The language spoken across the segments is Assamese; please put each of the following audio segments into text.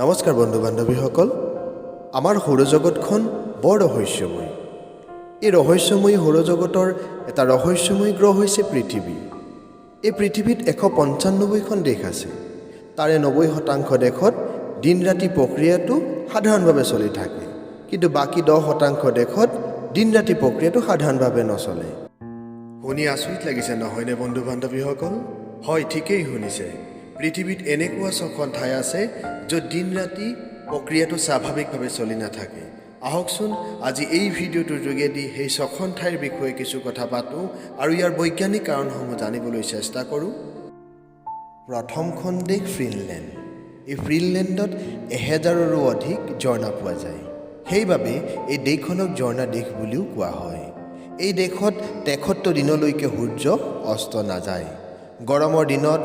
নমস্কাৰ বন্ধু বান্ধৱীসকল, আমাৰ সৌৰজগতখন বৰ ৰহস্যময়। এই ৰহস্যময়ী সৌৰজগতৰ এটা ৰহস্যময়ী গ্ৰহ হৈছে পৃথিৱী। এই পৃথিৱীত 195খন দেশ আছে। তাৰে 90% দেশত দিন ৰাতি প্ৰক্ৰিয়াটো সাধাৰণভাৱে চলি থাকে, কিন্তু বাকী 10% দেশত দিন ৰাতি প্ৰক্ৰিয়াটো সাধাৰণভাৱে নচলে। শুনি আচৰিত লাগিছে নহয়নে বন্ধু বান্ধৱীসকল? হয়, ঠিকেই শুনিছে। পৃথিৱীত এনেকুৱা 6খন ঠাই আছে য'ত দিন ৰাতি প্ৰক্ৰিয়াটো স্বাভাৱিকভাৱে চলি নাথাকে। আহকচোন আজি এই ভিডিঅ'টোৰ যোগেদি সেই 6খন ঠাইৰ বিষয়ে কিছু কথা পাতোঁ আৰু ইয়াৰ বৈজ্ঞানিক কাৰণসমূহ জানিবলৈ চেষ্টা কৰোঁ। প্ৰথমখন দেশ ফিনলেণ্ড। এই ফিনলেণ্ডত 1000ৰো অধিক ঝৰ্ণা পোৱা যায়। সেইবাবে এই দেশখনক ঝৰ্ণা দেশ বুলিও কোৱা হয়। এই দেশত 73 দিনলৈকে সূৰ্য অস্ত নাযায়। গৰমৰ দিনত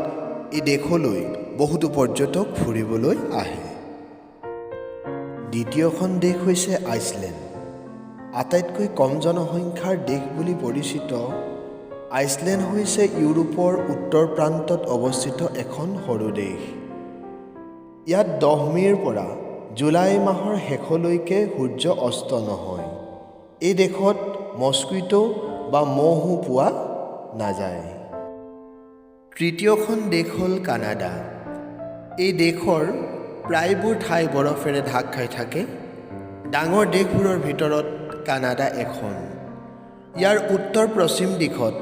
এই দেশলৈ বহুতো পৰ্যটক ফুৰিবলৈ আহে। দ্বিতীয়খন দেশ হৈছে আইচলেণ্ড। আটাইতকৈ কম জনসংখ্যাৰ দেশ বুলি পৰিচিত আইচলেণ্ড হৈছে ইউৰোপৰ উত্তৰ প্ৰান্তত অৱস্থিত এখন সৰু দেশ। ইয়াত 10 মে'ৰ পৰা জুলাই মাহৰ শেষলৈকে সূৰ্য অস্ত নহয়। এই দেশত মস্কিটো বা মহো পোৱা নাযায়। তৃতীয়খন দেশ হ'ল কানাডা। এই দেশৰ প্ৰায়বোৰ ঠাই বৰফেৰে ঢাক খাই থাকে। ডাঙৰ দেশবোৰৰ ভিতৰত কানাডা এখন। ইয়াৰ উত্তৰ পশ্চিম দিশত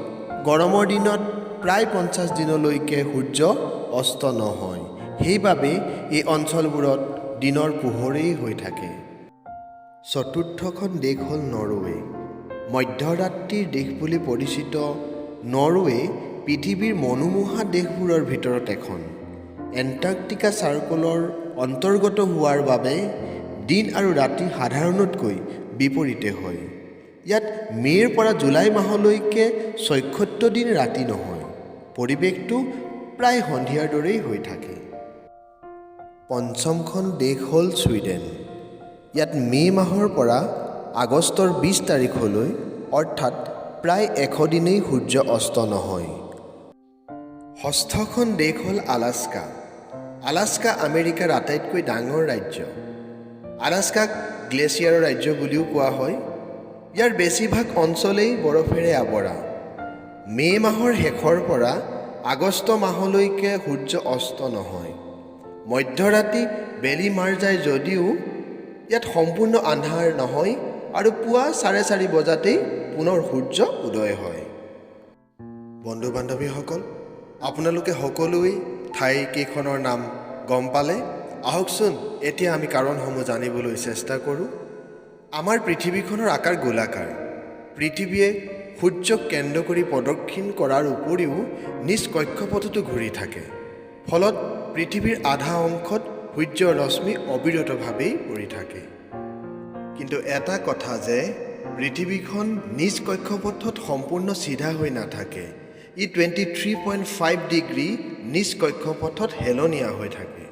গৰমৰ দিনত প্ৰায় 50 দিনলৈকে সূৰ্য অস্ত নহয়। সেইবাবে এই অঞ্চলবোৰত দিনৰ পোহৰেই হৈ থাকে। চতুৰ্থখন দেশ হ'ল নৰৱে। মধ্যৰাত্ৰিৰ দেশ বুলি পৰিচিত নৰৱে পৃথিৱীৰ মনোমোহা দেশবোৰৰ ভিতৰত এখন। এণ্টাৰ্কটিকা চাৰ্কলৰ অন্তৰ্গত হোৱাৰ বাবে দিন আৰু ৰাতি সাধাৰণতকৈ বিপৰীতে হয়। ইয়াত মে'ৰ পৰা জুলাই মাহলৈকে 74 দিন ৰাতি নহয়। পৰিৱেশটো প্ৰায় সন্ধিয়াৰ দৰেই হৈ থাকে। পঞ্চমখন দেশ হ'ল ছুইডেন। ইয়াত মে' মাহৰ পৰা আগষ্টৰ 20 তাৰিখলৈ অৰ্থাৎ প্ৰায় 100 দিনেই সূৰ্য অস্ত নহয়। ষষ্ঠখন দেশ হ'ল আলাস্কা। আলাস্কা আমেৰিকাৰ আটাইতকৈ ডাঙৰ ৰাজ্য। আলাস্কাক গ্লেছিয়াৰৰ ৰাজ্য বুলিও কোৱা হয়। ইয়াৰ বেছিভাগ অঞ্চলেই বৰফেৰে আৱৰা। মে' মাহৰ শেষৰ পৰা আগষ্ট মাহলৈকে সূৰ্য অস্ত নহয়। মধ্যৰাতি বেলি মাৰ যায় যদিও ইয়াত সম্পূৰ্ণ আন্ধাৰ নহয় আৰু পুৱা 4:30 বজাতেই পুনৰ সূৰ্য উদয় হয়। বন্ধু বান্ধৱীসকল, আপোনালোকে সকলোৱেই ঠাইকেইখনৰ নাম গম পালে। আহকচোন এতিয়া আমি কাৰণসমূহ জানিবলৈ চেষ্টা কৰোঁ। আমাৰ পৃথিৱীখনৰ আকাৰ গোলাকাৰ। পৃথিৱীয়ে সূৰ্যক কেন্দ্ৰ কৰি প্ৰদক্ষিণ কৰাৰ উপৰিও নিজ কক্ষপথতো ঘূৰি থাকে। ফলত পৃথিৱীৰ আধা অংশত সূৰ্যৰ ৰশ্মি অবিৰতভাৱেই পৰি থাকে। কিন্তু এটা কথা যে পৃথিৱীখন নিজ কক্ষপথত সম্পূৰ্ণ চিধা হৈ নাথাকে। ই 23.5 ডিগ্ৰী নিজ কক্ষপথত হেলনীয়া হৈ থাকে।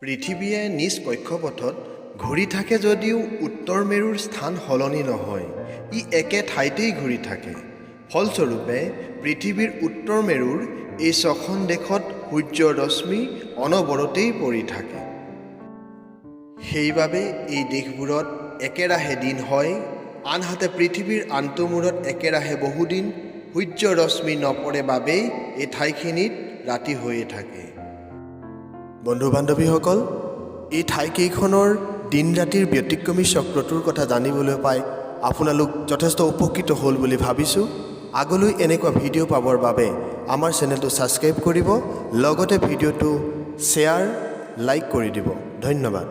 পৃথিৱীয়ে নিজ কক্ষপথত ঘূৰি থাকে যদিও উত্তৰ মেৰুৰ স্থান সলনি নহয়। ই একে ঠাইতেই ঘূৰি থাকে। ফলস্বৰূপে পৃথিৱীৰ উত্তৰ মেৰুৰ এই 6খন দেশত সূৰ্যৰ ৰশ্মি অনবৰতেই পৰি থাকে। সেইবাবে এই দেশবোৰত একেৰাহে দিন হয়, আনহাতে পৃথিৱীৰ আনটো মূৰত একেৰাহে বহুদিন সূৰ্যৰ ৰশ্মি নপৰে বাবেই এই ঠাইখিনিত ৰাতি হৈয়ে থাকে। বন্ধু বান্ধৱীসকল, এই ঠাইকেইখনৰ দিন ৰাতিৰ ব্যতিক্ৰমী চক্ৰটোৰ কথা জানিবলৈ পাই আপোনালোক যথেষ্ট উপকৃত হ'ল বুলি ভাবিছোঁ। আগলৈ এনেকুৱা ভিডিঅ' পাবৰ বাবে আমাৰ চেনেলটো ছাবস্ক্ৰাইব কৰিব, লগতে ভিডিঅ'টো শ্বেয়াৰ, লাইক কৰি দিব। ধন্যবাদ।